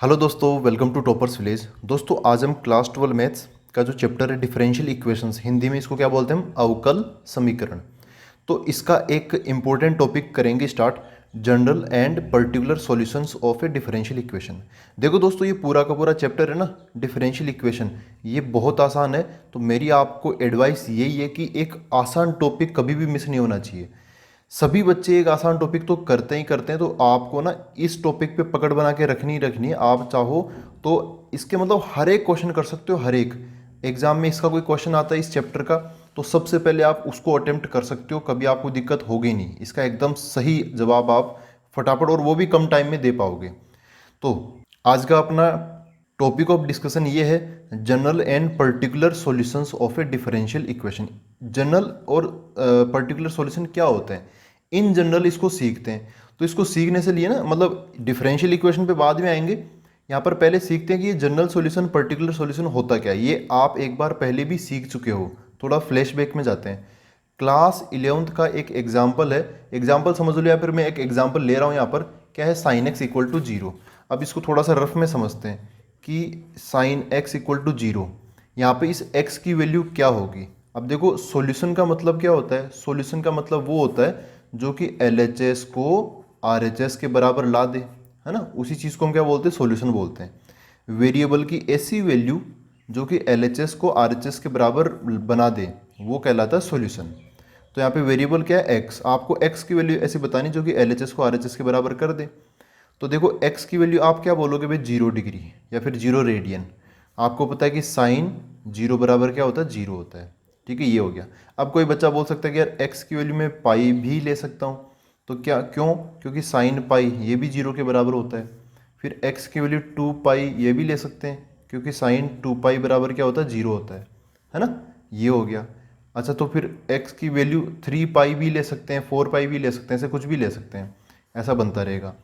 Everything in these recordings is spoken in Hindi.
हेलो दोस्तों, वेलकम टू टॉपर्स विलेज। दोस्तों आज हम क्लास 12 मैथ्स का जो चैप्टर है डिफरेंशियल इक्वेशंस, हिंदी में इसको क्या बोलते हैं हम, अवकल समीकरण। तो इसका एक इम्पोर्टेंट टॉपिक करेंगे start, general and particular solutions of A differential equation. देखो दोस्तों, ये पूरा का पूरा चैप्टर है ना डिफरेंशियल इक्वेशन, ये बहुत आसान है। तो मेरी आपको एडवाइस यही है कि एक आसान टॉपिक कभी भी मिस नहीं होना चाहिए। सभी बच्चे एक आसान टॉपिक तो करते ही करते हैं, तो आपको ना इस टॉपिक पे पकड़ बना के रखनी ही रखनी है। आप चाहो तो इसके मतलब हर एक क्वेश्चन कर सकते हो। हर एक एग्जाम में इसका कोई क्वेश्चन आता है इस चैप्टर का, तो सबसे पहले आप उसको अटेम्प्ट कर सकते हो, कभी आपको दिक्कत होगी नहीं। इसका एकदम सही जवाब आप फटाफट और वो भी कम टाइम में दे पाओगे। तो आज का अपना टॉपिक ऑफ डिस्कशन ये है general and particular solutions of A differential equation. General और पर्टिकुलर सॉल्यूशन क्या होते हैं, इन जनरल इसको सीखते हैं। तो इसको सीखने से लिए ना, मतलब डिफरेंशियल इक्वेशन पे बाद में आएंगे, यहाँ पर पहले सीखते हैं कि ये जनरल सॉल्यूशन पर्टिकुलर सॉल्यूशन होता क्या है। ये आप एक बार पहले भी सीख चुके हो। थोड़ा फ्लैशबैक में जाते हैं। क्लास 11th का एक एग्जाम्पल है, एग्जाम्पल समझ लो, या फिर मैं एक एग्जाम्पल ले रहा हूँ यहाँ पर। क्या है, sine x equal to zero. अब इसको थोड़ा सा रफ में समझते हैं कि sine x equal to zero, यहाँ पे इस एक्स की वैल्यू क्या होगी। अब देखो, सॉल्यूशन का मतलब क्या होता है, सॉल्यूशन का मतलब वो होता है जो कि एलएचएस को आरएचएस के बराबर ला दे, है ना। उसी चीज़ को हम क्या बोलते हैं, सॉल्यूशन बोलते हैं। वेरिएबल की ऐसी वैल्यू जो कि एलएचएस को आरएचएस के बराबर बना दे, वो कहलाता है सॉल्यूशन। तो यहाँ पे वेरिएबल क्या है, एक्स। आपको एक्स की वैल्यू ऐसी बतानी जो कि एलएचएस को आरएचएस के बराबर कर दे। तो देखो, एक्स की वैल्यू आप क्या बोलोगे भाई, 0 डिग्री या फिर 0 रेडियन। आपको पता है कि साइन जीरो बराबर क्या होता है, जीरो होता है। ठीक है, ये हो गया। अब कोई बच्चा बोल सकता है कि यार एक्स की वैल्यू में पाई भी ले सकता हूँ। तो क्या, क्यों, क्योंकि साइन पाई ये भी जीरो के बराबर होता है। फिर एक्स की वैल्यू 2 पाई ये भी ले सकते हैं, क्योंकि साइन 2 पाई बराबर क्या होता है, जीरो होता है ना। ये हो गया। अच्छा, तो फिर एक्स की वैल्यू 3 पाई भी ले सकते हैं, 4 पाई भी ले सकते हैं, ऐसे कुछ भी ले सकते हैं। ऐसा बनता रहेगा।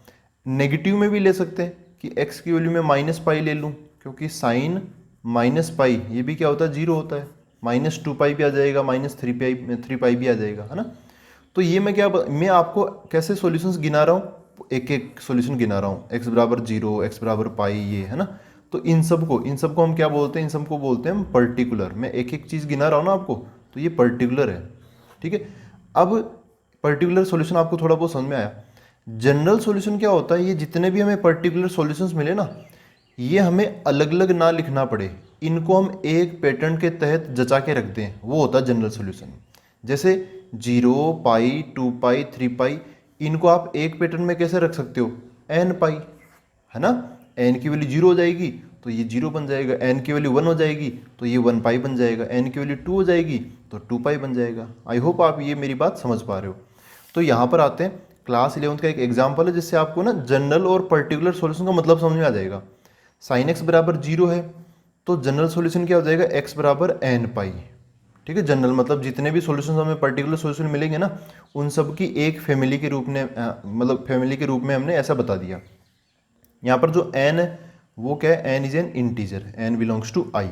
नेगेटिव में भी ले सकते हैं कि x की वैल्यू में -पाई ले लूँ, क्योंकि साइन -पाई ये भी क्या होता है, जीरो होता है। -2 पाई भी आ जाएगा, -3 पाई भी आ जाएगा, है ना। तो ये मैं आपको कैसे सॉल्यूशंस गिना रहा हूँ, एक एक सॉल्यूशन गिना रहा हूँ। x बराबर जीरो, x बराबर पाई, ये है ना। तो इन सबको हम क्या बोलते हैं, इन सबको बोलते हैं हम पर्टिकुलर। मैं एक एक चीज़ गिना रहा हूँ ना आपको, तो ये पर्टिकुलर है। ठीक है। अब पर्टिकुलर सॉल्यूशन आपको थोड़ा बहुत समझ में आया। जनरल सॉल्यूशन क्या होता है, ये जितने भी हमें पर्टिकुलर सॉल्यूशंस मिले ना, ये हमें अलग अलग ना लिखना पड़े, इनको हम एक पैटर्न के तहत जचा के रख दें, वो होता है जनरल सॉल्यूशन। जैसे 0 पाई, 2 पाई, 3 पाई, इनको आप एक पैटर्न में कैसे रख सकते हो, n पाई, है ना। n की वैल्यू 0 हो जाएगी तो ये 0 बन जाएगा, n की वैल्यू 1 हो जाएगी तो ये 1 पाई बन जाएगा, n की वैल्यू 2 हो जाएगी तो 2 पाई बन जाएगा। आई होप आप ये मेरी बात समझ पा रहे हो। तो यहाँ पर आते हैं, क्लास 11th का एक एग्जाम्पल है जिससे आपको ना जनरल और पर्टिकुलर सॉल्यूशन का मतलब समझ में आ जाएगा। साइन एक्स बराबर 0 है, तो जनरल सॉल्यूशन क्या हो जाएगा, x बराबर n पाई। ठीक है, जनरल मतलब जितने भी सॉल्यूशन हमें पर्टिकुलर सॉल्यूशन मिलेंगे ना, उन सब की एक फैमिली के रूप में मतलब फैमिली के रूप में हमने ऐसा बता दिया। यहाँ पर जो n है वो क्या है, n is an integer, n belongs to i।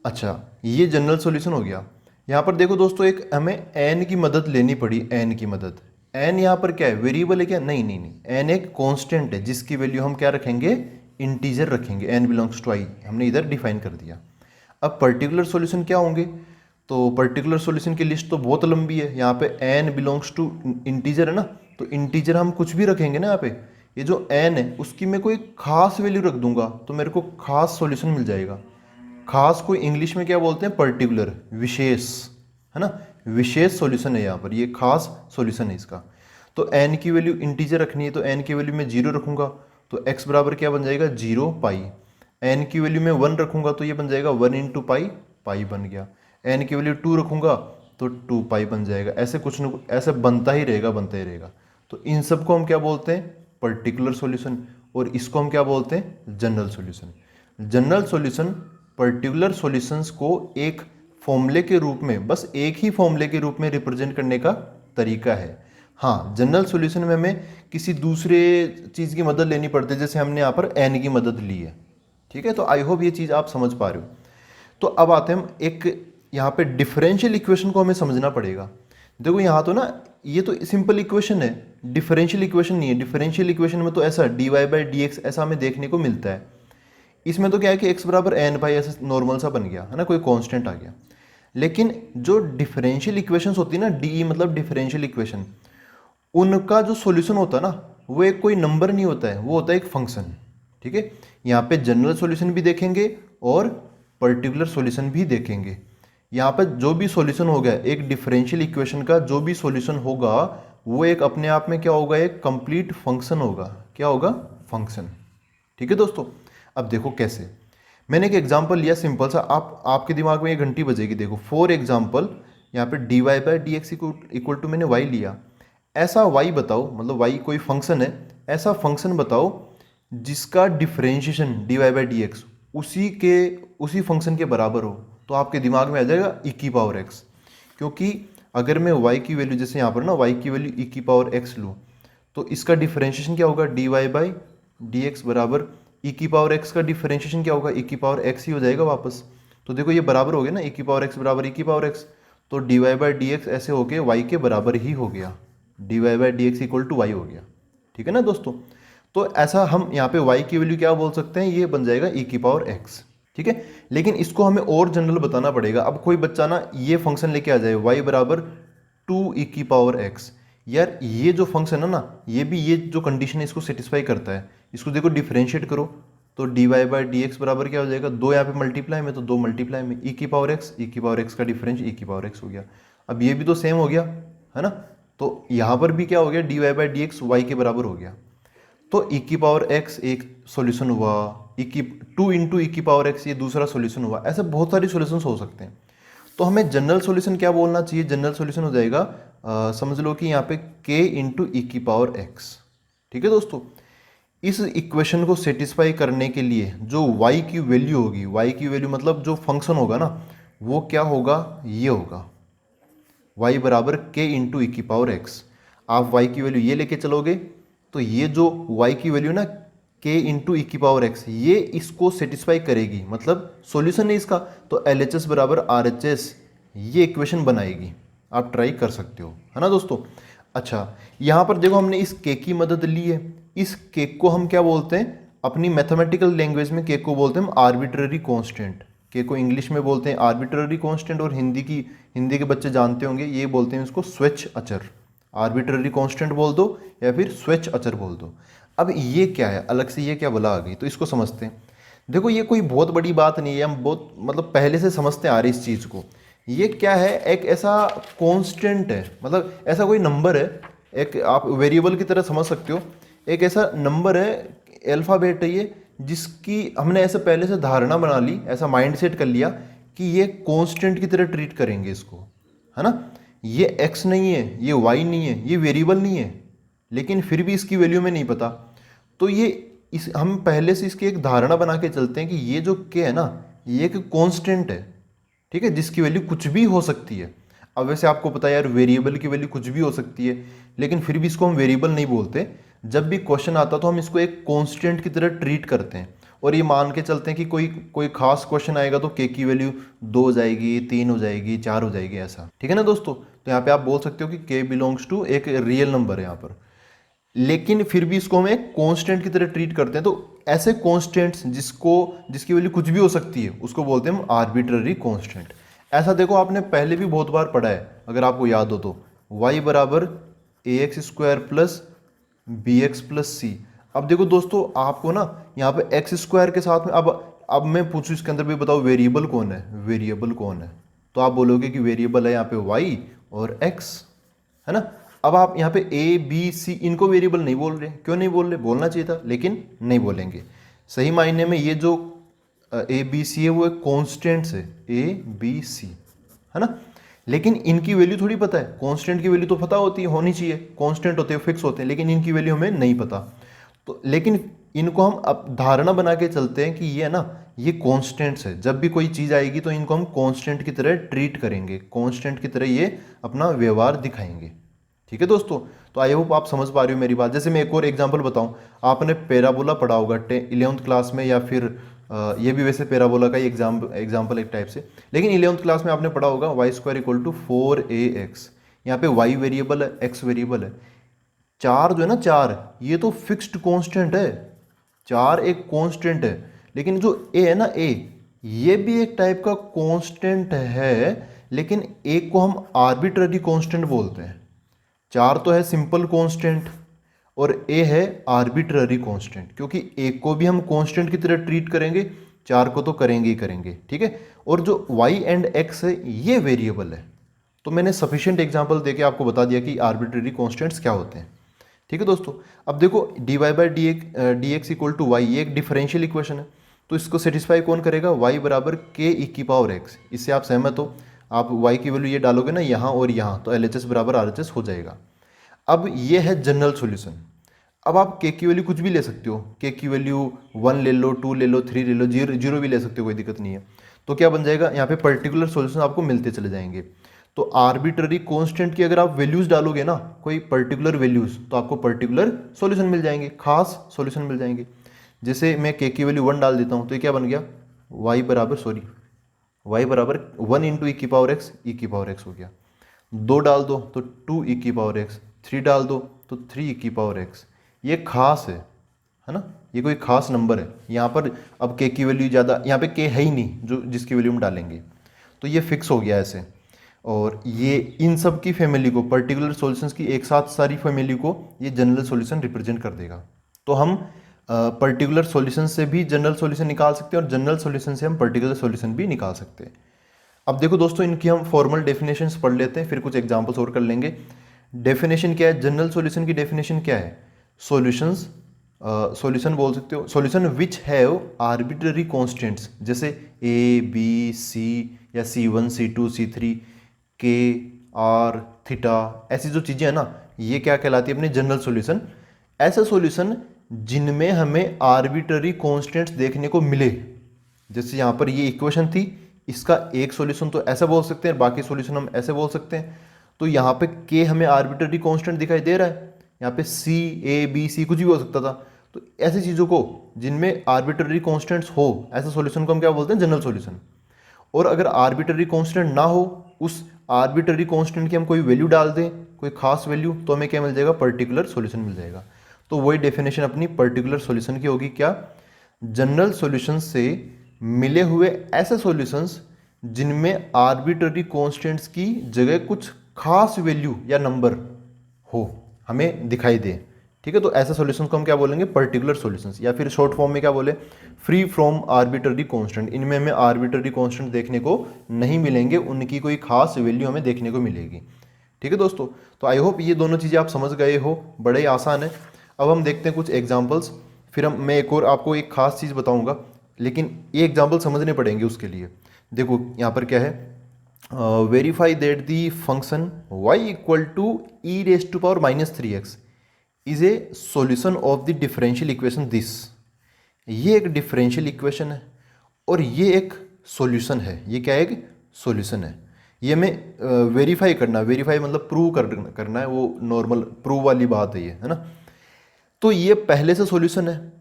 अच्छा, ये जनरल सॉल्यूशन हो गया। यहाँ पर देखो दोस्तों, एक हमें n की मदद लेनी पड़ी, n की मदद। n यहाँ पर क्या है, वेरिएबल है क्या, नहीं नहीं नहीं, n एक कांस्टेंट है जिसकी वैल्यू हम क्या रखेंगे, इंटीजर रखेंगे, n बिलोंग्स टू i हमने इधर डिफाइन कर दिया। अब पर्टिकुलर सॉल्यूशन क्या होंगे, तो पर्टिकुलर सॉल्यूशन की लिस्ट तो बहुत लंबी है। यहाँ पे n बिलोंग्स टू इंटीजर है ना, तो इंटीजर हम कुछ भी रखेंगे ना यहाँ पे। ये जो n है उसकी मैं कोई खास वैल्यू रख दूंगा तो मेरे को खास सॉल्यूशन मिल जाएगा। खास को इंग्लिश में क्या बोलते हैं, पर्टिकुलर, विशेष, है ना। विशेष सॉल्यूशन है यहाँ पर, ये खास सॉल्यूशन है इसका। तो n की वैल्यू इंटीजर रखनी है, तो n की वैल्यू मैं 0 रखूंगा, तो x बराबर क्या बन जाएगा, 0 पाई। n की वैल्यू मैं 1 रखूंगा तो ये बन जाएगा 1 इंटू पाई, पाई बन गया। n की वैल्यू 2 रखूंगा तो 2 पाई बन जाएगा। ऐसे कुछ न कुछ ऐसे बनता ही रहेगा, बनता ही रहेगा। तो इन सबको हम क्या बोलते हैं, पर्टिकुलर सॉल्यूशन, और इसको हम क्या बोलते हैं, general solution. General solution particular solutions को एक फॉर्मूले के रूप में, बस एक ही फॉर्मूले के रूप में रिप्रेजेंट करने का तरीका है। हाँ, जनरल सॉल्यूशन में हमें किसी दूसरे चीज़ की मदद लेनी पड़ती है, जैसे हमने यहाँ पर n की मदद ली है। ठीक है, तो आई होप ये चीज़ आप समझ पा रहे हो। तो अब आते हैं हम एक, यहाँ पे डिफरेंशियल इक्वेशन को हमें समझना पड़ेगा। देखो यहाँ तो ना ये तो सिंपल इक्वेशन है, डिफरेंशियल इक्वेशन नहीं है। डिफरेंशियल इक्वेशन में तो ऐसा dy बाई डी एक्स ऐसा हमें देखने को मिलता है। इसमें तो क्या है कि x बराबर एन बाई ऐसा नॉर्मल सा बन गया है ना, कोई कांस्टेंट आ गया। लेकिन जो डिफरेंशियल इक्वेशंस होती है ना, डी मतलब डिफरेंशियल इक्वेशन, उनका जो सॉल्यूशन होता है ना, वो एक कोई नंबर नहीं होता है, वो होता है एक फंक्शन। ठीक है, यहाँ पे जनरल सॉल्यूशन भी देखेंगे और पर्टिकुलर सॉल्यूशन भी देखेंगे। यहाँ पे जो भी सॉल्यूशन होगा एक डिफरेंशियल इक्वेशन का, जो भी सॉल्यूशन होगा वो एक अपने आप में क्या होगा, एक कंप्लीट फंक्शन होगा। क्या होगा? फंक्शन। ठीक है दोस्तों, अब देखो कैसे। मैंने एक एग्जांपल लिया सिंपल सा, आपके दिमाग में ये घंटी बजेगी। देखो फॉर एग्जांपल, यहाँ पे dy by d x equal to मैंने y लिया। ऐसा y बताओ, मतलब y कोई फंक्शन है, ऐसा फंक्शन बताओ जिसका differentiation dy by d x उसी फंक्शन के बराबर हो। तो आपके दिमाग में आ जाएगा e की पावर x, क्योंकि अगर मैं y की वैल्यू, जैसे यहाँ पर ना y की वैल्यू e की पावर x लूँ, तो इसका डिफरेंशिएशन क्या होगा, dy बाई डी एक्स बराबर e की पावर x का डिफरेंशिएशन क्या होगा, e की पावर x ही हो जाएगा वापस। तो देखो ये बराबर हो गया ना, e की पावर x बराबर e की पावर x, तो dy बाई डी एक्स ऐसे हो गया y के बराबर ही हो गया, dy by d x equal to y हो गया। ठीक है ना दोस्तों, तो ऐसा हम यहाँ पे y की वैल्यू क्या बोल सकते हैं, ये बन जाएगा e की पावर x। ठीक है, लेकिन इसको हमें और जनरल बताना पड़ेगा। अब कोई बच्चा ना ये फंक्शन लेके आ जाए y बराबर 2e की पावर x, यार ये जो फंक्शन है ना, ये जो कंडीशन है इसको सेटिस्फाई करता है। इसको देखो डिफरेंशिएट करो, तो dy बाई डी एक्स बराबर क्या हो जाएगा, 2 यहाँ पे मल्टीप्लाई में, तो 2 मल्टीप्लाई में e की पावर x का डिफरेंस e की पावर x हो गया। अब ये भी तो सेम हो गया है ना, तो यहाँ पर भी क्या हो गया, dy by d x y के बराबर हो गया। तो e की पावर x एक सॉल्यूशन हुआ, 2 इंटू ई की पावर x ये दूसरा सॉल्यूशन हुआ। ऐसे बहुत सारे सॉल्यूशंस हो सकते हैं। तो हमें जनरल सॉल्यूशन क्या बोलना चाहिए, जनरल सॉल्यूशन हो जाएगा समझ लो कि यहाँ पे k इंटू ई की पावर x। ठीक है दोस्तों, इस इक्वेशन को सेटिस्फाई करने के लिए जो y की वैल्यू होगी, y की वैल्यू मतलब जो फंक्शन होगा ना, वो क्या होगा, ये होगा y बराबर k इंटू ई की पावर x। आप y की वैल्यू ये लेके चलोगे, तो ये जो y की वैल्यू ना k इंटू ई की पावर x, ये इसको सेटिस्फाई करेगी, मतलब सॉल्यूशन है इसका। तो LHS बराबर RHS ये इक्वेशन बनाएगी। आप ट्राई कर सकते हो, है ना दोस्तों। अच्छा, यहाँ पर देखो हमने इस k की मदद ली है। इस k को हम क्या बोलते हैं, अपनी मैथमेटिकल लैंग्वेज में k को बोलते हैं हम आर्बिट्ररी कांस्टेंट। k को इंग्लिश में बोलते हैं आर्बिट्ररी कांस्टेंट, और हिंदी के बच्चे जानते होंगे, ये बोलते हैं इसको स्वेच्छ अचर। आर्बिट्ररी कांस्टेंट बोल दो या फिर स्वेच्छ अचर बोल दो। अब ये क्या है, अलग से ये क्या बोला आ गई, तो इसको समझते हैं। देखो ये कोई बहुत बड़ी बात नहीं है, हम बहुत मतलब पहले से समझते आ रहे इस चीज़ को। ये क्या है, एक ऐसा कांस्टेंट है, मतलब ऐसा कोई नंबर है, एक आप वेरिएबल की तरह समझ सकते हो। एक ऐसा नंबर है, अल्फ़ाबेट है ये, जिसकी हमने ऐसे पहले से धारणा बना ली, ऐसा माइंड सेट कर लिया कि ये कांस्टेंट की तरह ट्रीट करेंगे इसको, है ना। ये x नहीं है, ये y नहीं है, ये वेरिएबल नहीं है, लेकिन फिर भी इसकी वैल्यू में नहीं पता। तो ये हम पहले से इसकी एक धारणा बना के चलते हैं कि ये जो k है ना, ये एक कांस्टेंट है। ठीक है, जिसकी वैल्यू कुछ भी हो सकती है। अब वैसे आपको पता है यार, वेरिएबल की वैल्यू कुछ भी हो सकती है, लेकिन फिर भी इसको हम वेरिएबल नहीं बोलते। जब भी क्वेश्चन आता तो हम इसको एक कांस्टेंट की तरह ट्रीट करते हैं, और ये मान के चलते हैं कि कोई खास क्वेश्चन आएगा तो k की वैल्यू 2 हो जाएगी, 3 हो जाएगी, 4 हो जाएगी, ऐसा। ठीक है ना दोस्तों, तो यहाँ पे आप बोल सकते हो कि k बिलोंग्स टू एक रियल नंबर है यहाँ पर, लेकिन फिर भी इसको हम एक कांस्टेंट की तरह ट्रीट करते हैं। तो ऐसे कांस्टेंट्स जिसकी वैल्यू कुछ भी हो सकती है, उसको बोलते हैं हम आर्बिट्ररी कांस्टेंट। ऐसा देखो आपने पहले भी बहुत बार पढ़ा है, अगर आपको याद हो तो, y बराबर ax square plus B X plus C. अब देखो दोस्तों, आपको ना यहाँ पे एक्स स्क्वायर के साथ में, अब मैं पूछूं इसके अंदर भी बताओ वेरिएबल कौन है, वेरिएबल कौन है, तो आप बोलोगे कि वेरिएबल है यहाँ पे y और x, है ना। अब आप यहाँ पे a b c इनको वेरिएबल नहीं बोल रहे, क्यों नहीं बोल रहे, बोलना चाहिए था, लेकिन नहीं बोलेंगे। सही मायने में ये जो a b c है वो एक कॉन्स्टेंट्स है, a b c, है ना। लेकिन इनकी वैल्यू थोड़ी पता है, कांस्टेंट की वैल्यू तो पता होती है, होनी चाहिए, कांस्टेंट होते हैं, फिक्स होते हैं, लेकिन इनकी वैल्यू हमें नहीं पता। तो लेकिन इनको हम अब धारणा बना के चलते हैं कि ये है ना, ये कांस्टेंट्स है। जब भी कोई चीज़ आएगी तो इनको हम कांस्टेंट की तरह ट्रीट करेंगे, कांस्टेंट की तरह ये अपना व्यवहार दिखाएंगे। ठीक है दोस्तों, तो आई होप आप समझ पा रहे हो मेरी बात। जैसे मैं एक और एग्जाम्पल बताऊँ, आपने पैराबोला पढ़ा होगा 11th क्लास में, या फिर ये भी वैसे पैराबोला का ही एग्जाम्पल एक टाइप से, लेकिन 11th क्लास में आपने पढ़ा होगा y² = 4ax। यहाँ पे वाई वेरिएबल है, एक्स वेरिएबल है। चार जो है ना, चार ये तो फिक्स्ड कांस्टेंट है, चार एक कांस्टेंट है। लेकिन जो ए है ना, ए ये भी एक टाइप का कांस्टेंट है, लेकिन एक को हम आर्बिट्ररी कांस्टेंट बोलते हैं। चार तो है सिंपल कांस्टेंट और ए है आर्बिट्ररी कांस्टेंट, क्योंकि एक को भी हम कांस्टेंट की तरह ट्रीट करेंगे, चार को तो करेंगे ही करेंगे, ठीक है। और जो y एंड x है ये वेरिएबल है। तो मैंने सफिशिएंट एग्जांपल देके आपको बता दिया कि आर्बिट्ररी कांस्टेंट्स क्या होते हैं, ठीक है दोस्तों। अब देखो dy by d x equal to y, ये एक डिफरेंशियल इक्वेशन है, तो इसको सेटिस्फाई कौन करेगा, y बराबर के ई की पावर x। इससे आप सहमत हो, आप y की वैल्यू ये डालोगे ना यहाँ और यहाँ, तो LHS बराबर RHS हो जाएगा। अब ये है जनरल सॉल्यूशन। अब आप के की वैल्यू कुछ भी ले सकते हो, के की वैल्यू 1 ले लो, 2 ले लो, 3 ले लो, जीरो भी ले सकते हो, कोई दिक्कत नहीं है। तो क्या बन जाएगा, यहाँ पे पर्टिकुलर सॉल्यूशन आपको मिलते चले जाएंगे। तो आर्बिट्ररी कांस्टेंट की अगर आप वैल्यूज डालोगे ना, कोई पर्टिकुलर वैल्यूज, तो आपको पर्टिकुलर सॉल्यूशन मिल जाएंगे, खास सॉल्यूशन मिल जाएंगे। जैसे मैं के की वैल्यू 1 डाल देता हूँ, तो ये क्या बन गया, y बराबर 1 इंटू ई की पावर एक्स, ई की पावर एक्स हो गया। 2 डाल दो तो 2 ई की पावर एक्स, 3 डाल दो तो 3 ई की पावर एक्स। ये खास है ना, ये कोई खास नंबर है। यहाँ पर अब के की वैल्यू ज़्यादा, यहाँ पे के है ही नहीं जो जिसकी वैल्यू हम डालेंगे, तो ये फिक्स हो गया ऐसे। और ये इन सब की फैमिली को, पर्टिकुलर सॉल्यूशंस की एक साथ सारी फैमिली को ये जनरल सॉल्यूशन रिप्रेजेंट कर देगा। तो हम पर्टिकुलर सॉल्यूशन से भी जनरल सॉल्यूशन निकाल सकते हैं और जनरल सॉल्यूशन से हम पर्टिकुलर सॉल्यूशन भी निकाल सकते हैं। अब देखो दोस्तों, इनकी हम फॉर्मल डेफिनेशंस पढ़ लेते हैं, फिर कुछ एग्जांपल्स और कर लेंगे। डेफिनेशन क्या है, जनरल सॉल्यूशन की डेफिनेशन क्या है, सॉल्यूशंस, सॉल्यूशन बोल सकते हो, solution which have arbitrary constants, जैसे ए बी सी या C1 C2 C3 के आर थीटा, ऐसी जो चीज़ें हैं ना, ये क्या कहलाती है अपने जनरल सॉल्यूशन। ऐसा सॉल्यूशन जिनमें हमें आर्बिट्ररी कॉन्स्टेंट्स देखने को मिले, जैसे यहाँ पर ये इक्वेशन थी, इसका एक सॉल्यूशन तो ऐसा बोल सकते हैं, बाकी सॉल्यूशन हम ऐसे बोल सकते हैं। तो यहाँ पे के हमें आर्बिट्ररी कांस्टेंट दिखाई दे रहा है, यहाँ पे सी ए बी सी कुछ भी हो सकता था। तो ऐसी चीज़ों को जिनमें आर्बिट्ररी कांस्टेंट्स हो, ऐसे सॉल्यूशन को हम क्या बोलते हैं, जनरल सॉल्यूशन। और अगर आर्बिट्ररी कांस्टेंट ना हो, उस आर्बिट्ररी कांस्टेंट की हम कोई वैल्यू डाल दें, कोई खास वैल्यू, तो हमें क्या मिल जाएगा, पर्टिकुलर सॉल्यूशन मिल जाएगा। तो वही डेफिनेशन अपनी पर्टिकुलर सॉल्यूशन की होगी, क्या, जनरल सॉल्यूशन से मिले हुए ऐसे सॉल्यूशंस जिनमें आर्बिट्ररी कांस्टेंट्स की जगह कुछ खास वैल्यू या नंबर हो, हमें दिखाई दे, ठीक है। तो ऐसे सॉल्यूशंस को हम क्या बोलेंगे, पर्टिकुलर सॉल्यूशंस, या फिर शॉर्ट फॉर्म में क्या बोले, फ्री फ्रॉम आर्बिट्ररी कांस्टेंट। इनमें हमें आर्बिट्ररी कांस्टेंट देखने को नहीं मिलेंगे, उनकी कोई खास वैल्यू हमें देखने को मिलेगी, ठीक है दोस्तों। तो आई होप ये दोनों चीज़ें आप समझ गए हो, बड़े ही आसान है। अब हम देखते हैं कुछ एग्जाम्पल्स, फिर मैं एक और आपको एक खास चीज़ बताऊंगा, लेकिन ये एग्जाम्पल समझने पड़ेंगे उसके लिए। देखो यहाँ पर क्या है, verify that the function y equal to e raise to power -3x is a solution of the differential equation this. ये एक डिफरेंशियल इक्वेशन है और ये एक सॉल्यूशन है। ये क्या है, एक सॉल्यूशन है। ये हमें वेरीफाई करना, वेरीफाई मतलब प्रूव करना है, वो नॉर्मल प्रूव वाली बात है ये, है ना। तो ये पहले से सॉल्यूशन है।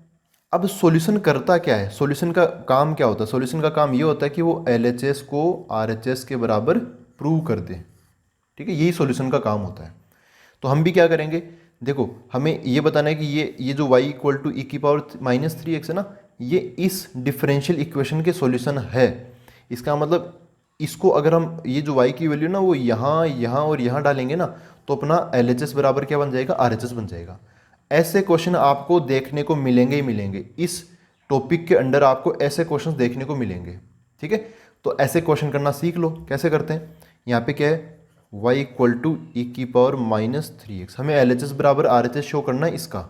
अब सॉल्यूशन करता क्या है, सॉल्यूशन का काम क्या होता है, सॉल्यूशन का काम ये होता है कि वो LHS को RHS के बराबर प्रूव कर दे, ठीक है, यही सॉल्यूशन का काम होता है। तो हम भी क्या करेंगे, देखो हमें ये बताना है कि ये जो y इक्वल टू ई की पावर -3x है ना, ये इस डिफरेंशियल इक्वेशन के सॉल्यूशन है। इसका मतलब इसको अगर हम ये जो y की वैल्यू ना वो यहाँ यहाँ और यहाँ डालेंगे ना, तो अपना LHS बराबर क्या बन जाएगा, RHS बन जाएगा। ऐसे क्वेश्चन आपको देखने को मिलेंगे ही मिलेंगे, इस टॉपिक के अंडर आपको ऐसे क्वेश्चंस देखने को मिलेंगे, ठीक है। तो ऐसे क्वेश्चन करना सीख लो, कैसे करते हैं। यहाँ पे क्या है, y इक्वल टू ई की पावर -3x, हमें LHS बराबर RHS शो करना है इसका,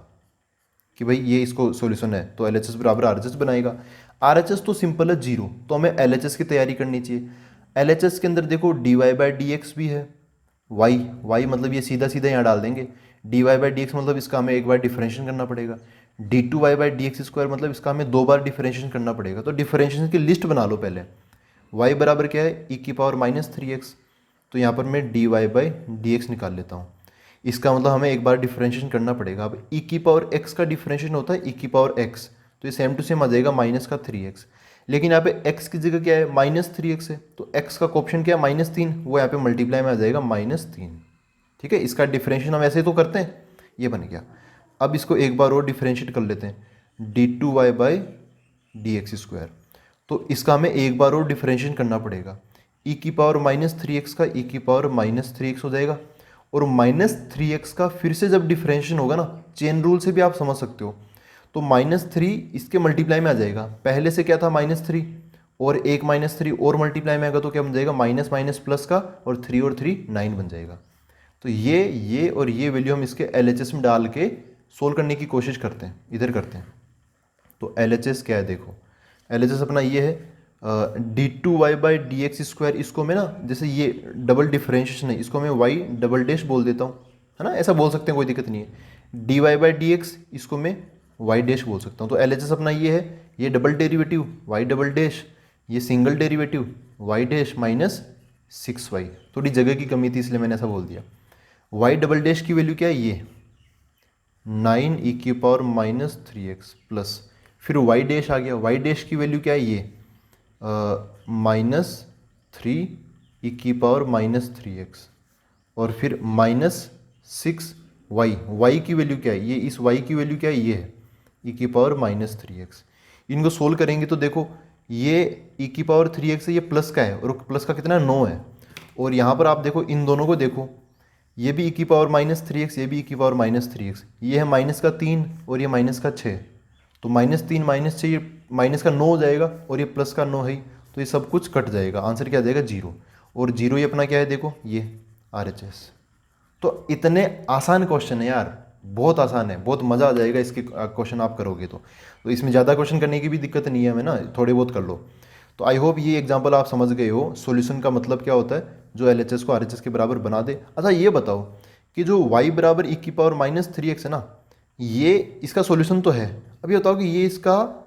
कि भाई ये इसको सॉल्यूशन है, तो LHS बराबर RHS बनाएगा। RHS तो सिंपल है 0, तो हमें LHS की तैयारी करनी चाहिए। LHS के अंदर देखो dy बाई डी एक्स भी है, y मतलब ये सीधा सीधा यहाँ डाल देंगे, dy बाई डी एक्स मतलब इसका हमें एक बार डिफरेंशिएशन करना पड़ेगा, d2y by d x square मतलब इसका हमें 2 बार डिफरेंशिएशन करना पड़ेगा। तो डिफरेंशिएशन की लिस्ट बना लो पहले। y बराबर क्या है, ई की पावर -3x, तो यहाँ पर मैं dy बाई डी एक्स निकाल लेता हूँ। इसका मतलब हमें एक बार डिफरेंशिएशन करना पड़ेगा। अब ई की पावर x का डिफरेंशिएशन होता है ई की पावर x, तो ये सेम टू सेम आ जाएगा -3x। लेकिन यहाँ पे x की जगह क्या है, -3x है, तो x का कोएफिशिएंट क्या है, -3, वो यहाँ पे मल्टीप्लाई में आ जाएगा -3, ठीक है, इसका डिफरेंशिएशन हम ऐसे तो करते हैं, ये बन गया। अब इसको एक बार और डिफरेंशिएट कर लेते हैं, d2y by d x square. तो इसका हमें एक बार और डिफरेंशिएट करना पड़ेगा, e की पावर -3x का e की पावर -3x हो जाएगा। और -3x का फिर से जब डिफरेंशिएशन होगा ना, चेन रूल से भी आप समझ सकते हो, तो -3 इसके मल्टीप्लाई में आ जाएगा। पहले से क्या था -3, और एक -3 और मल्टीप्लाई में आएगा तो क्या बन जाएगा, माइनस माइनस प्लस का, और 3 और 3 9 बन जाएगा। तो ये और ये वैल्यू हम इसके LHS में डाल के सोल्व करने की कोशिश करते हैं, इधर करते हैं। तो LHS क्या है, देखो LHS अपना ये है d2y by d x square. इसको मैं ना, जैसे ये डबल डिफरेंशिएशन है, इसको मैं y डबल डैश बोल देता हूँ, है ना, ऐसा बोल सकते हैं, कोई दिक्कत नहीं है। dy बाई डी एक्स, इसको मैं y डैश बोल सकता हूँ। तो LHS अपना ये है, ये double derivative y double dash, ये single derivative y dash minus 6y। थोड़ी जगह की कमी थी इसलिए मैंने ऐसा बोल दिया। y डबल डैश की वैल्यू क्या है, ये 9 e की पावर -3x प्लस, फिर y डैश आ गया, y डैश की वैल्यू क्या है, ये -3 e की पावर -3x, और फिर -6y। y की वैल्यू क्या है, ये इस y की वैल्यू क्या है, ये है e की पावर -3x। इनको सोल्व करेंगे तो देखो, ये e की पावर 3x है, ये प्लस का है, और प्लस का कितना 9 है। और यहाँ पर आप देखो, इन दोनों को देखो, ये भी e की पावर -3x, ये भी e की पावर -3x, ये है माइनस का 3 और ये माइनस का 6। तो -3 -6, ये माइनस का 9 हो जाएगा, और ये प्लस का 9 है, तो ये सब कुछ कट जाएगा, आंसर क्या आ जाएगा 0। और 0 ये अपना क्या है, देखो ये RHS। तो इतने आसान क्वेश्चन है यार, बहुत आसान है, बहुत मज़ा आ जाएगा इसके क्वेश्चन आप करोगे तो इसमें ज़्यादा क्वेश्चन करने की भी दिक्कत नहीं है हमें ना, थोड़े बहुत कर लो। तो आई होप ये एग्जांपल आप समझ गए हो, सॉल्यूशन का मतलब क्या होता है, जो LHS को RHS के बराबर बना दे। अच्छा ये बताओ कि जो y बराबर e की पावर -3x है ना, ये इसका सॉल्यूशन तो है। अब ये बताओ कि ये इसका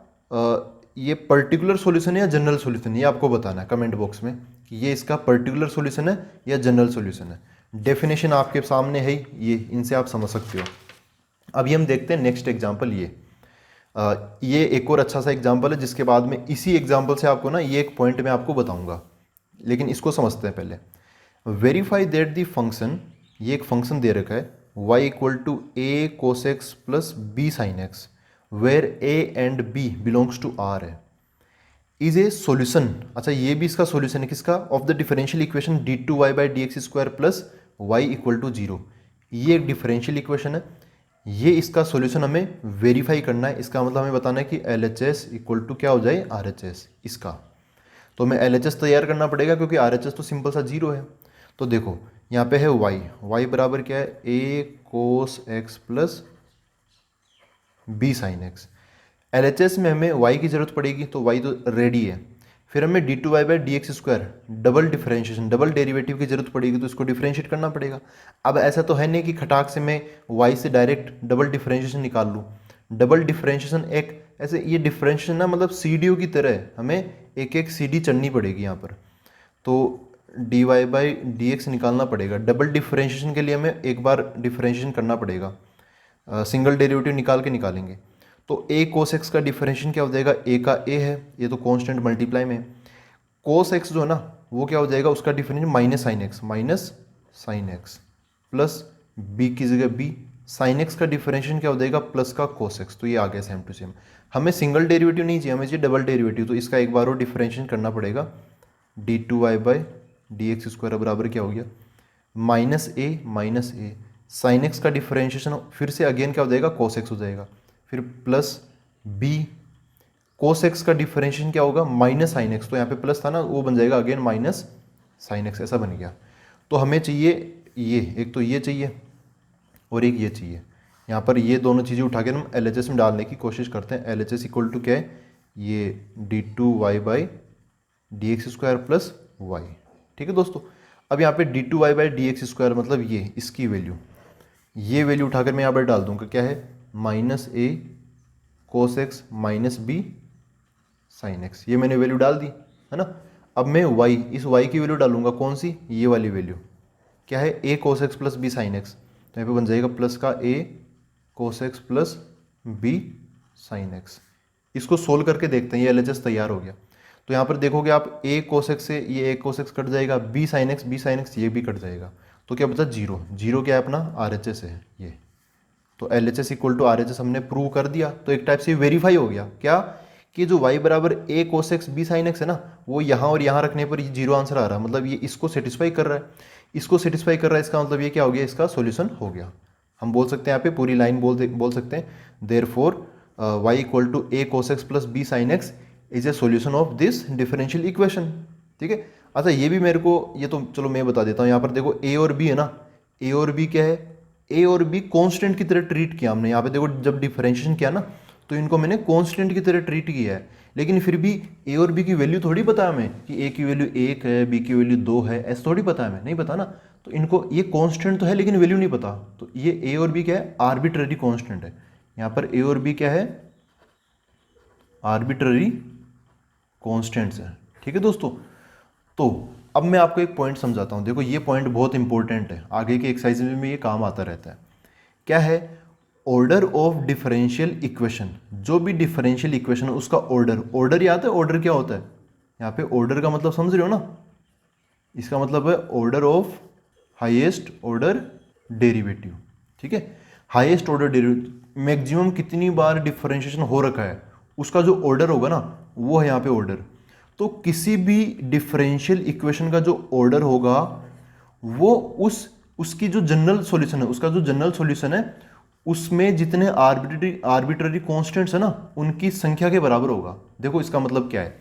ये पर्टिकुलर सॉल्यूशन है या जनरल सॉल्यूशन है, ये आपको बताना है कमेंट बॉक्स में कि ये इसका पर्टिकुलर सॉल्यूशन है या जनरल सॉल्यूशन है। डेफिनेशन आपके सामने है ही, ये इनसे आप समझ सकते हो। अभी हम देखते हैं नेक्स्ट एग्जाम्पल, ये एक और अच्छा सा एग्जाम्पल है, जिसके बाद में इसी एग्जाम्पल से आपको ना ये एक पॉइंट मैं आपको बताऊंगा, लेकिन इसको समझते हैं पहले। वेरीफाई दैट दी फंक्शन, ये एक फंक्शन दे रखा है y equal to a cos x plus b sin x, where a and b belongs to r है, इज ए सोल्यूशन। अच्छा ये भी इसका सोल्यूशन है, किसका, of the differential equation d2y by d x square plus y equal to 0। ये एक डिफरेंशियल इक्वेशन है, ये इसका सॉल्यूशन हमें वेरीफाई करना है। इसका मतलब हमें बताना है कि LHS इक्वल टू क्या हो जाए, RHS इसका। तो हमें LHS तैयार करना पड़ेगा, क्योंकि RHS तो सिंपल सा 0 है। तो देखो यहाँ पे है y बराबर क्या है, a cos x plus b sin x। LHS में हमें y की ज़रूरत पड़ेगी, तो y तो रेडी है। फिर हमें d2y by d x square double differentiation, double derivative की जरूरत पड़ेगी, तो इसको डिफरेंशिएट करना पड़ेगा। अब ऐसा तो है नहीं कि खटाक से मैं y से डायरेक्ट डबल डिफरेंशिएशन निकाल लूँ। डबल डिफरेंशिएशन एक ऐसे, ये डिफरेंशिएशन ना मतलब सीडीओ की तरह है, हमें एक एक सीडी चढ़नी पड़ेगी यहाँ पर। तो dy बाई डी एक्स निकालना पड़ेगा। डबल डिफरेंशिएशन के लिए हमें एक बार डिफरेंशिएशन करना पड़ेगा, सिंगल डेरिवेटिव निकाल के निकालेंगे। तो a cos x का डिफरेंशिएशन क्या हो जाएगा, a का a है, ये तो कांस्टेंट मल्टीप्लाई में। cos x जो है ना, वो क्या हो जाएगा, उसका differentiation minus sine x plus b की जगह b, साइन x का डिफरेंशिएशन क्या हो जाएगा, प्लस का cos x। तो ये आ गया सेम टू सेम। हमें सिंगल डेरिवेटिव नहीं चाहिए, हमें चाहिए डबल डेरिवेटिव। तो इसका एक बार और डिफरेंशिएशन करना पड़ेगा, d2y by d x square बराबर क्या हो गया, माइनस a साइन x का डिफरेंशिएशन फिर से अगेन क्या हो जाएगा, cos x हो जाएगा, फिर प्लस b cos x का डिफरेंशिएशन क्या होगा, माइनस साइन x। तो यहाँ पे प्लस था ना, वो बन जाएगा अगेन माइनस साइन x, ऐसा बन गया। तो हमें चाहिए ये, एक तो ये चाहिए और एक ये चाहिए। यहाँ पर ये दोनों चीज़ें उठा के हम LHS में डालने की कोशिश करते हैं। LHS इक्वल टू क्या है, ये d2y by d x square plus y. ठीक है दोस्तों, अब यहाँ पे d2y by d x square मतलब ये इसकी वैल्यू, ये वैल्यू उठाकर मैं यहाँ पर डाल दूंगा, क्या है, -a cos x minus b sin x। ये मैंने वैल्यू डाल दी है ना। अब मैं y, इस y की वैल्यू डालूंगा, कौन सी, ये वाली वैल्यू, क्या है, a cos x plus b sin x। तो यहाँ पे बन जाएगा प्लस का a cos x plus b sin x। इसको सोल्व करके देखते हैं, ये LHS तैयार हो गया। तो यहाँ पर देखोगे आप a cos x से ये a cos x कट जाएगा, b sin x ये भी कट जाएगा। तो क्या बचा जीरो, जीरो क्या है अपना RHS है ये, तो LHS इक्वल टू RHS हमने प्रूव कर दिया। तो एक टाइप से वेरीफाई हो गया क्या कि जो y बराबर a cos x b sin x है ना, वो यहाँ और यहाँ रखने पर जीरो आंसर आ रहा है, मतलब ये इसको सेटिस्फाई कर रहा है, इसको सेटिस्फाई कर रहा है, इसका मतलब ये क्या हो गया, इसका सॉल्यूशन हो गया। हम बोल सकते हैं यहाँ पे पूरी लाइन बोल सकते हैं therefore y equal to a cos x plus b sin x is a solution of this differential equation. ठीक है, अच्छा ये भी मेरे को, ये तो चलो मैं बता देता हूँ। यहाँ पर देखो a और b है ना, a और b क्या है, a और b कांस्टेंट की तरह ट्रीट किया हमने। यहाँ पे देखो जब डिफरेंशिएशन किया ना तो इनको मैंने कांस्टेंट की तरह ट्रीट किया है, लेकिन फिर भी a और b की वैल्यू थोड़ी पता है हमें कि a की वैल्यू 1 है, b की वैल्यू 2 है, ऐसा थोड़ी पता है हमें, नहीं पता ना। तो इनको ये कांस्टेंट तो है लेकिन वैल्यू नहीं पता, तो ये a और b क्या है, आर्बिट्ररी कांस्टेंट है। यहाँ पर a और b क्या है, आर्बिट्ररी कांस्टेंट्स है। ठीक है दोस्तों, तो अब मैं आपको एक पॉइंट समझाता हूँ। देखो ये पॉइंट बहुत इंपॉर्टेंट है, आगे के एक्सरसाइज में ये काम आता रहता है। क्या है, ऑर्डर ऑफ डिफरेंशियल इक्वेशन। जो भी डिफरेंशियल इक्वेशन है उसका ऑर्डर, ऑर्डर याद है, ऑर्डर क्या होता है, यहाँ पे ऑर्डर का मतलब समझ रहे हो ना, इसका मतलब है order of highest order derivative. ठीक है, हाईएस्ट ऑर्डर डेरिवेटिव मैक्सिमम कितनी बार डिफरेंशिएशन हो रखा है उसका जो ऑर्डर होगा ना, वो है यहाँ पे ऑर्डर। तो किसी भी डिफरेंशियल इक्वेशन का जो ऑर्डर होगा वो उसकी जो जनरल सॉल्यूशन है, उसका जो जनरल सॉल्यूशन है उसमें जितने आर्बिट्ररी कांस्टेंट्स है ना उनकी संख्या के बराबर होगा। देखो इसका मतलब क्या है,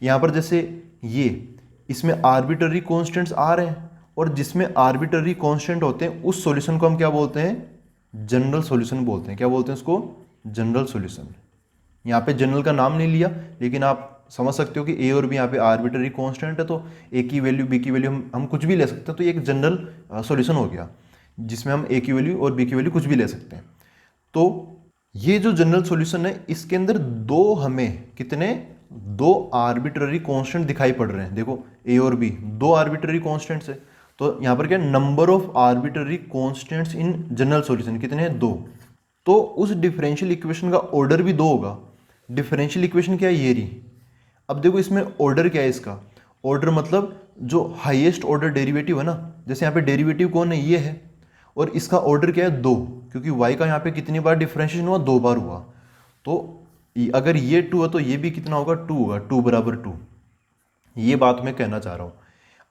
यहाँ पर जैसे ये इसमें आर्बिट्ररी कांस्टेंट्स आ रहे हैं और जिसमें आर्बिट्ररी कांस्टेंट होते हैं उस सॉल्यूशन को हम क्या बोलते हैं, जनरल सॉल्यूशन बोलते हैं। क्या बोलते हैं उसको, जनरल सॉल्यूशन। यहाँ पे जनरल का नाम नहीं लिया, लेकिन आप समझ सकते हो कि ए और बी यहाँ पे आर्बिट्ररी कांस्टेंट है, तो ए की वैल्यू बी की वैल्यू हम कुछ भी ले सकते हैं, तो ये एक जनरल सॉल्यूशन हो गया जिसमें हम ए की वैल्यू और बी की वैल्यू कुछ भी ले सकते हैं। तो ये जो जनरल सॉल्यूशन है इसके अंदर दो आर्बिट्ररी कांस्टेंट दिखाई पड़ रहे हैं। देखो ए और बी दो आर्बिट्ररी कांस्टेंट्स है, तो यहाँ पर क्या number of arbitrary constants in general solution कितने हैं, दो। तो उस डिफरेंशियल इक्वेशन का ऑर्डर भी दो होगा। डिफरेंशियल इक्वेशन क्या है, ये रही। अब देखो इसमें ऑर्डर क्या है, इसका ऑर्डर मतलब जो हाईएस्ट ऑर्डर डेरिवेटिव है ना, जैसे यहाँ पे डेरिवेटिव कौन है, ये है, और इसका ऑर्डर क्या है, दो, क्योंकि y का यहाँ पे कितनी बार डिफरेंशिएशन हुआ, दो बार हुआ। तो अगर ये 2 है तो ये भी कितना होगा, 2 होगा, 2 बराबर 2। ये बात मैं कहना चाह रहा हूँ।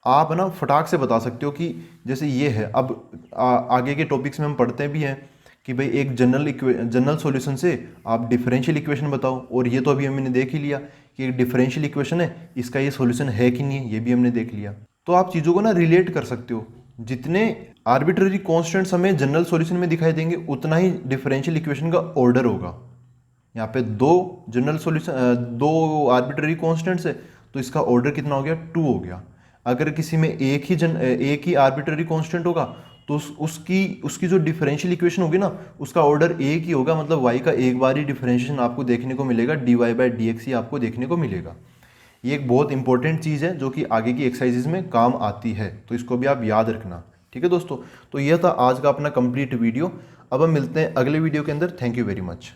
आप ना फटाक से बता सकते हो कि जैसे ये है, अब आगे के टॉपिक्स में हम पढ़ते भी हैं कि भाई एक जनरल सॉल्यूशन से आप डिफरेंशियल इक्वेशन बताओ, और ये तो अभी हमने देख ही लिया कि एक डिफरेंशियल इक्वेशन है, इसका ये सॉल्यूशन है कि नहीं है, ये भी हमने देख लिया। तो आप चीज़ों को ना रिलेट कर सकते हो, जितने आर्बिट्ररी कांस्टेंट्स हमें जनरल सॉल्यूशन में दिखाई देंगे उतना ही डिफरेंशियल इक्वेशन का ऑर्डर होगा। यहाँ पे दो जनरल सॉल्यूशन, दो आर्बिट्ररी कांस्टेंट्स है, तो इसका ऑर्डर कितना हो गया, 2 हो गया। अगर किसी में एक ही आर्बिट्ररी कांस्टेंट होगा तो उसकी जो डिफरेंशियल इक्वेशन होगी ना उसका ऑर्डर एक ही होगा, मतलब y का एक बार ही डिफरेंशिएशन आपको देखने को मिलेगा, dy/dx ही आपको देखने को मिलेगा। ये एक बहुत इंपॉर्टेंट चीज़ है जो कि आगे की एक्सरसाइजेज में काम आती है, तो इसको भी आप याद रखना। ठीक है दोस्तों, तो यह था आज का अपना कंप्लीट वीडियो। अब हम मिलते हैं अगले वीडियो के अंदर। Thank you very much.